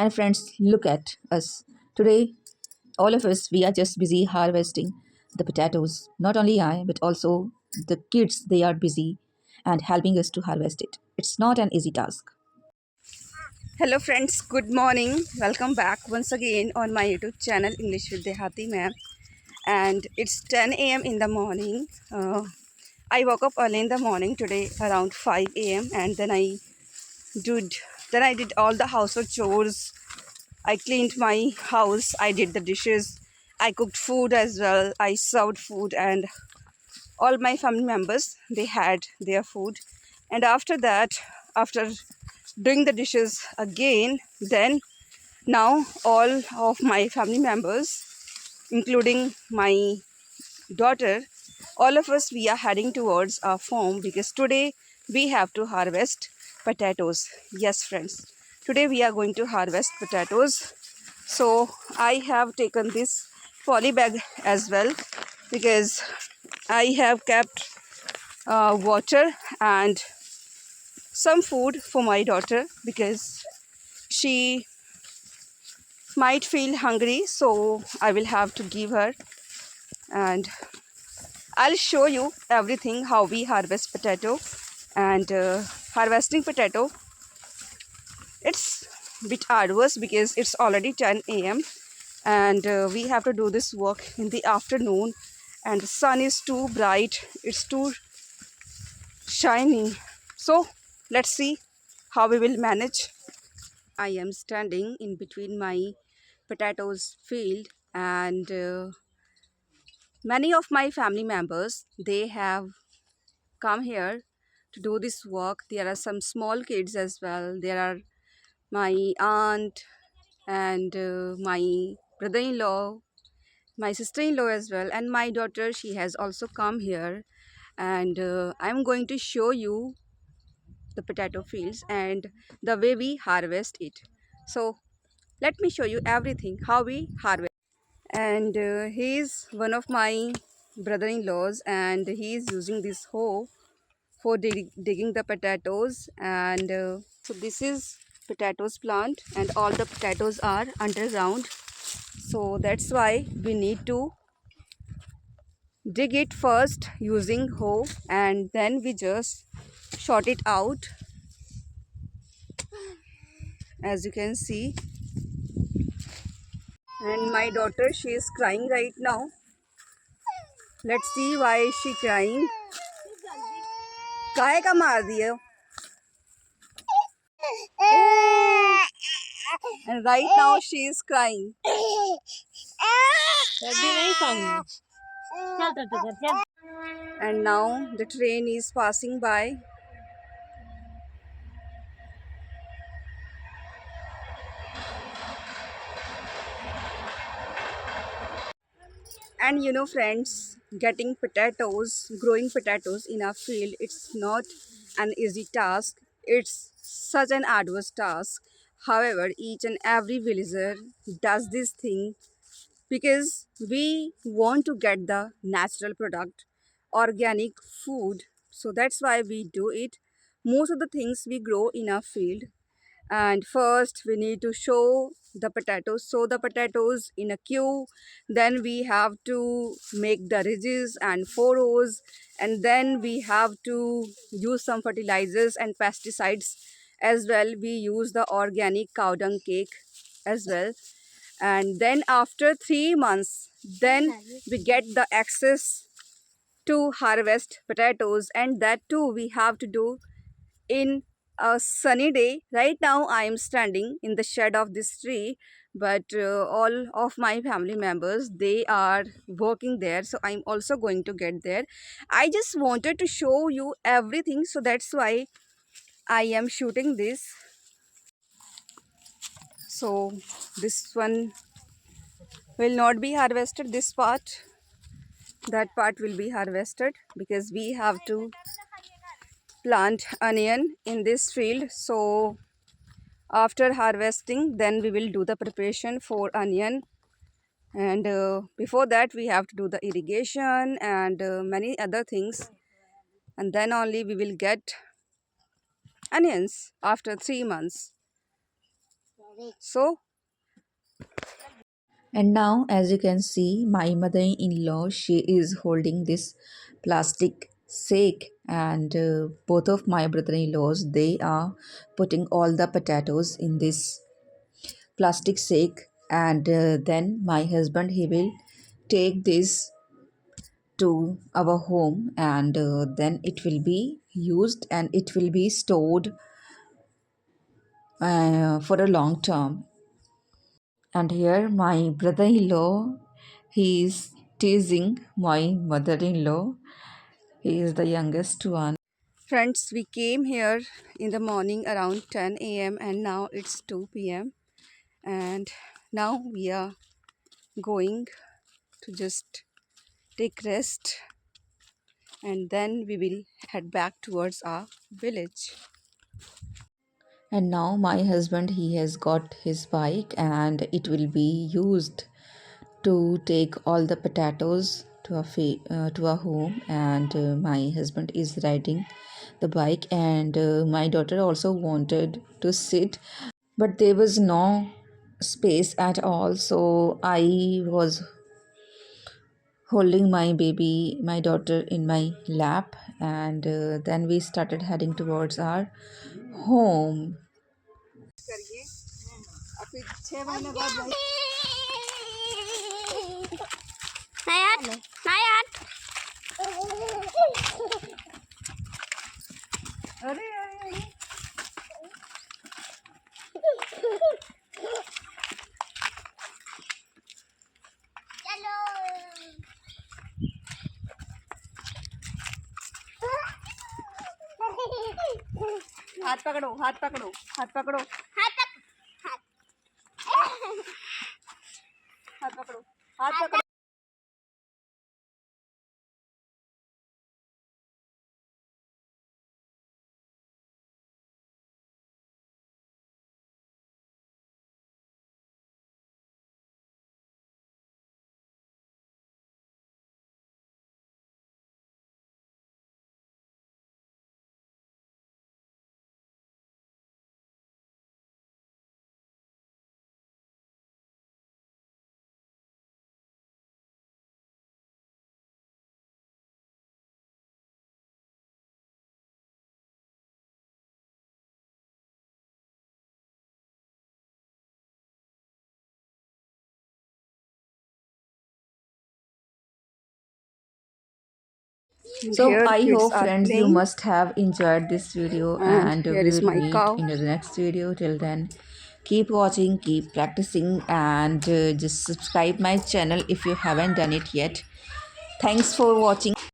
And friends, look at us. Today, all of us, we are just busy harvesting the potatoes. Not only I, but also the kids, they are busy and helping us to harvest it. It's not an easy task. Hello friends, good morning. Welcome back once again on my YouTube channel English with Dehati ma'am. And it's 10 a.m. in the morning. I woke up early in the morning today around 5 a.m. and did I did all the household chores. I cleaned my house, I did the dishes, I cooked food as well, I served food, and all my family members, they had their food. And after that, after doing the dishes again, then now all of my family members, including my daughter, all of us, we are heading towards our farm because today we have to harvest potatoes. Yes friends, today we are going to harvest potatoes. So I have taken this poly bag as well because I have kept water and some food for my daughter because she might feel hungry, so I will have to give her, and I'll show you everything how we harvest potato. And harvesting potato, it's a bit arduous because it's already 10 a.m. and we have to do this work in the afternoon, and the sun is too bright, it's too shiny. So let's see how we will manage. I am standing in between my potatoes field, and many of my family members, they have come here to do this work. There are some small kids as well. There are my aunt and my brother-in-law, my sister-in-law as well, and my daughter, she has also come here. And I'm going to show you the potato fields and the way we harvest it. So let me show you everything how we harvest. And he's one of my brother-in-laws, and he's using this hoe for digging the potatoes. And so this is potatoes plant, and all the potatoes are underground, so that's why we need to dig it first using hoe, and then we just short it out. As you can see, and my daughter, she is crying right now. Let's see why is she crying. काहे का मार दिए? And right now she is crying. And now the train is passing by. And you know friends, getting potatoes, growing potatoes in our field, it's not an easy task. It's such an arduous task. However, each and every villager does this thing because we want to get the natural product, organic food. So that's why we do it. Most of the things we grow in our field, and first we need to sow the potatoes in a queue. Then we have to make the ridges and furrows, and then we have to use some fertilizers and pesticides as well. We use the organic cow dung cake as well. And then after 3 months, then we get the access to harvest potatoes, and that too we have to do in a sunny day. Right now I am standing in the shade of this tree, but all of my family members, they are working there, so I'm also going to get there. I just wanted to show you everything, so that's why I am shooting this. So this one will not be harvested, this part, that part will be harvested because we have to plant onion in this field. So after harvesting, then we will do the preparation for onion, and before that we have to do the irrigation and many other things, and then only we will get onions after 3 months. So And now, as you can see, my mother-in-law, she is holding this plastic sack, and both of my brother-in-laws, they are putting all the potatoes in this plastic sack, and then my husband, he will take this to our home, and then it will be used and it will be stored for a long term. And here my brother-in-law, he is teasing my mother-in-law. He is the youngest one. friends, we came here in the morning around 10 a.m. and now it's 2 p.m. and now we are going to just take rest and then we will head back towards our village. And now my husband, he has got his bike, and it will be used to take all the potatoes to to our home. And my husband is riding the bike, and my daughter also wanted to sit, but there was no space at all, so I was holding my baby, my daughter, in my lap, and then we started heading towards our home. Nayat, Nayat. हाथ पकड़ो, हाथ पकड़ो, हाथ पकड़ो, हाथ पकड़ो, हाथ पकड़ो. So Here I kids hope are friends you playing must have enjoyed this video, and and here we is will my meet cow. in the next video. Till then, keep watching, keep practicing, and just subscribe my channel if you haven't done it yet. Thanks for watching.